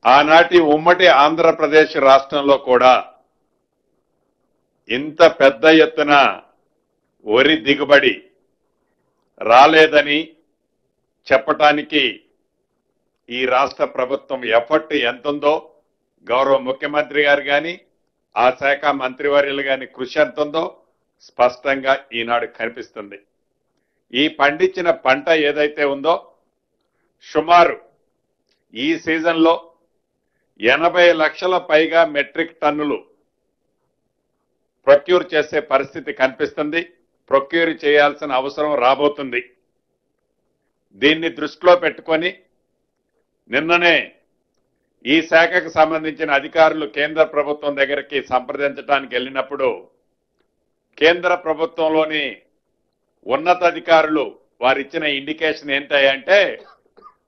ఆనాటి ఉమ్మడి ఆంధ్రప్రదేశ్ రాష్ట్రంలో కూడా ఇంత పెద్ద ఎత్తున వరి దిగుబడి రాలేదని చెప్పటానికి ఈ రాష్ట్ర ప్రభుత్వం ఎఫర్ట్ ఎంతుందో గౌరవ ముఖ్యమంత్రి గారు గాని ఆ శాఖ మంత్రివర్యులు గాని కృషి ఎంతుందో స్పష్టంగా ఈనాడు కనిపిస్తుంది. ఈ పండించిన పంట ఏదైతే ఉందో సుమారు ఈ సీజన్లో 80 లక్షల పైగా మెట్రిక్ టన్నులు ప్రొక్యూర్ చేసే పరిస్థితి కనిపిస్తుంది. ప్రొక్యూర్ చేయాల్సిన అవసరం రాబోతుంది. దీన్ని దృష్టిలో పెట్టుకొని నిన్ననే ఈ శాఖకు సంబంధించిన అధికారులు కేంద్ర ప్రభుత్వం దగ్గరికి సంప్రదించడానికి వెళ్ళినప్పుడు కేంద్ర ప్రభుత్వంలోని ఉన్నతాధికారులు వారిచ్చిన ఇండికేషన్ ఏంటంటే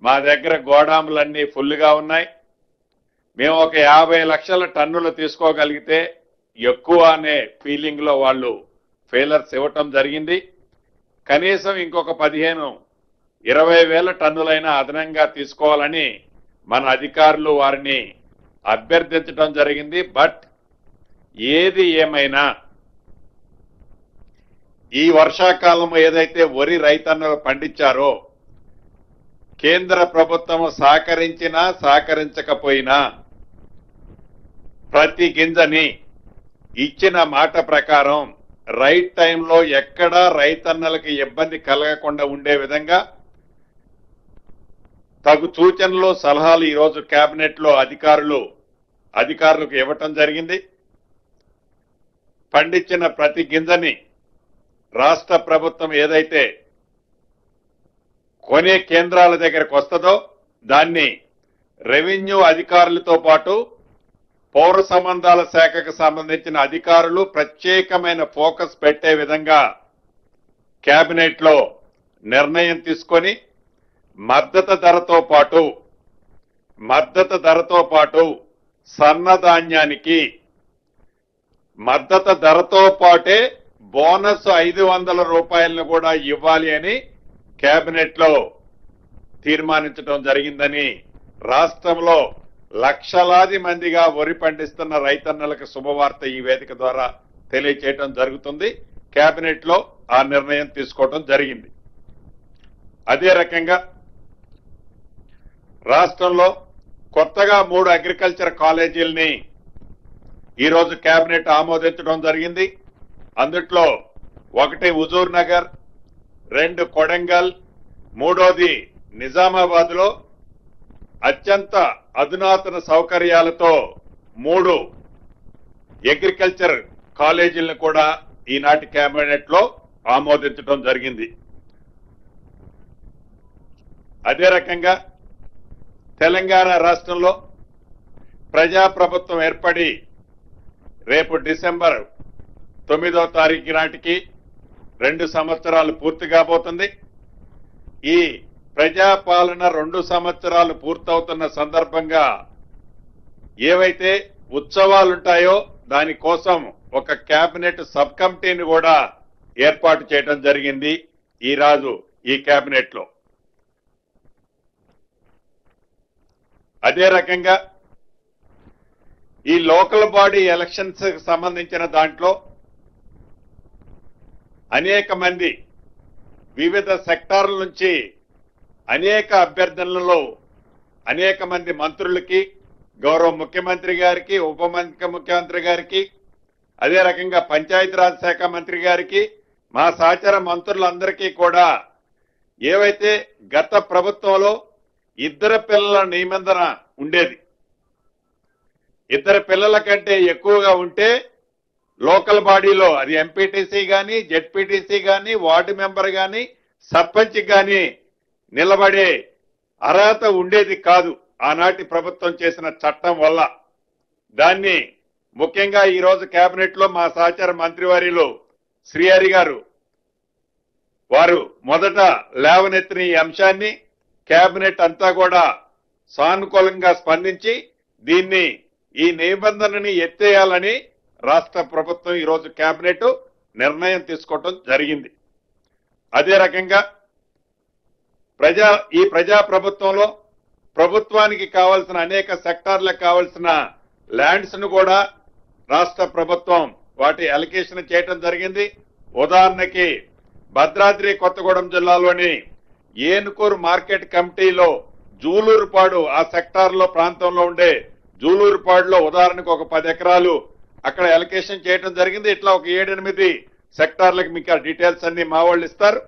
మా దగ్గర గోడాములన్నీ ఫుల్గా ఉన్నాయి, మేము ఒక 50 లక్షల టన్నులు తీసుకోగలిగితే ఎక్కువ అనే ఫీలింగ్ లో వాళ్ళు ఫెయిలర్స్ ఇవ్వటం జరిగింది. కనీసం ఇంకొక 15-20 వేల టన్నులైనా అదనంగా తీసుకోవాలని మన అధికారులు వారిని అభ్యర్థించడం జరిగింది. బట్ ఏది ఏమైనా ఈ వర్షాకాలం ఏదైతే వరి రైతన్నలు పండించారో కేంద్ర ప్రభుత్వం సహకరించినా సహకరించకపోయినా ప్రతి గింజని ఇచ్చిన మాట ప్రకారం రైట్ టైంలో ఎక్కడా రైతన్నలకు ఇబ్బంది కలగకుండా ఉండే విధంగా తగు సూచనలు సలహాలు ఈరోజు కేబినెట్ లో అధికారులకు ఇవ్వటం జరిగింది. పండించిన ప్రతి గింజని రాష్ట్ర ప్రభుత్వం ఏదైతే కొనే కేంద్రాల దగ్గరకు వస్తుందో దాన్ని రెవెన్యూ అధికారులతో పాటు పౌర సంబంధాల శాఖకు సంబంధించిన అధికారులు ప్రత్యేకమైన ఫోకస్ పెట్టే విధంగా కేబినెట్ లో నిర్ణయం తీసుకొని మద్దతు ధరతో పాటు సన్నధాన్యానికి మద్దతు ధరతో పాటే బోనస్ 500 రూపాయలను కూడా ఇవ్వాలి అని కేబినెట్ లో తీర్మానించడం జరిగిందని రాష్ట్రంలో లక్షలాది మందిగా వరి పండిస్తున్న రైతన్నలకు శుభవార్త ఈ వేదిక ద్వారా తెలియచేయడం జరుగుతుంది. కేబినెట్ లో ఆ నిర్ణయం తీసుకోవడం జరిగింది. అదే రకంగా రాష్ట్రంలో కొత్తగా 3 అగ్రికల్చర్ కాలేజీలని ఈరోజు కేబినెట్ ఆమోదించడం జరిగింది. అందుట్లో ఒకటి హుజూర్ నగర్, 2 కొడంగల్, 3వది నిజామాబాద్ లో అత్యంత అధునాతన సౌకర్యాలతో 3 అగ్రికల్చర్ కాలేజీలను కూడా ఈనాటి కేబినెట్ లో ఆమోదించడం జరిగింది. అదే రకంగా తెలంగాణ రాష్ట్రంలో ప్రజాప్రభుత్వం ఏర్పడి రేపు డిసెంబర్ 9వ తారీఖు నాటికి 2 సంవత్సరాలు పూర్తి కాబోతుంది. ఈ ప్రజాపాలన 2 సంవత్సరాలు పూర్తవుతున్న సందర్భంగా ఏవైతే ఉత్సవాలుంటాయో దానికోసం ఒక కేబినెట్ సబ్ కమిటీని కూడా ఏర్పాటు చేయడం జరిగింది ఈరోజు ఈ కేబినెట్ లో. అదే రకంగా ఈ లోకల్ బాడీ ఎలక్షన్స్ కి సంబంధించిన దాంట్లో అనేక మంది వివిధ సెక్టార్ల నుంచి అనేక అభ్యర్థనలలో అనేక మంది మంత్రులకి, గౌరవ ముఖ్యమంత్రి గారికి, ఉప ముఖ్యమంత్రి గారికి, అదే రకంగా పంచాయతీరాజ్ శాఖ మంత్రి గారికి, మా సహచర మంత్రులందరికీ కూడా ఏవైతే గత ప్రభుత్వంలో 2 పిల్లల నిబంధన ఉండేది, 2 పిల్లల కంటే ఎక్కువగా ఉంటే లోకల్ బాడీలో అది ఎంపీటీసీ గాని, జెడ్పీటీసీ గాని, వార్డు మెంబర్ గాని, సర్పంచ్ గాని నిలబడే అర్హత ఉండేది కాదు ఆనాటి ప్రభుత్వం చేసిన చట్టం వల్ల. దాన్ని ముఖ్యంగా ఈరోజు కేబినెట్ లో మా సహచర మంత్రివర్యులు శ్రీహరి గారు వారు మొదట లేవనెత్తిన ఈ అంశాన్ని కేబినెట్ అంతా కూడా సానుకూలంగా స్పందించి ఈ నిబంధనని ఎత్తేయాలని రాష్ట్ర ప్రభుత్వం ఈరోజు కేబినెట్ నిర్ణయం తీసుకోవడం జరిగింది. అదే రకంగా ఈ ప్రజా ప్రభుత్వంలో ప్రభుత్వానికి కావాల్సిన అనేక సెక్టార్లకు కావాల్సిన ల్యాండ్స్ ను కూడా రాష్ట్ర ప్రభుత్వం వాటి అలొకేషన్ చేయటం జరిగింది. ఉదాహరణకి భద్రాద్రి కొత్తగూడెం జిల్లాలోని ఏనుకూరు మార్కెట్ కమిటీలో జూలూరుపాడు ఆ సెక్టార్ లో ప్రాంతంలో ఉండే జూలూరుపాడులో ఉదాహరణకు ఒక 10 ఎకరాలు అక్కడ అలొకేషన్ చేయటం జరిగింది. ఇట్లా ఒక 7-8 సెక్టార్లకు మీకు ఆ డీటెయిల్స్ అన్ని మా వాళ్ళు ఇస్తారు.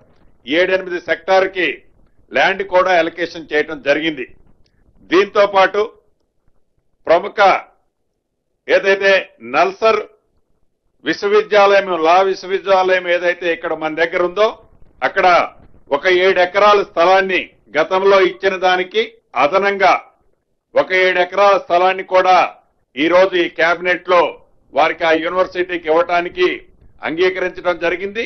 7-8 సెక్టార్ కి ల్యాండ్ కూడా అలొకేషన్ చేయటం జరిగింది. దీంతో పాటు ప్రముఖ ఏదైతే నల్సర్ విశ్వవిద్యాలయం లా విశ్వవిద్యాలయం ఏదైతే ఇక్కడ మన దగ్గర ఉందో అక్కడ ఒక 7 ఎకరాల స్థలాన్ని గతంలో ఇచ్చిన దానికి అదనంగా ఒక 7 ఎకరాల స్థలాన్ని కూడా ఈ రోజు ఈ కేబినెట్ లో వారికి ఆ యూనివర్సిటీకి ఇవ్వటానికి అంగీకరించడం జరిగింది.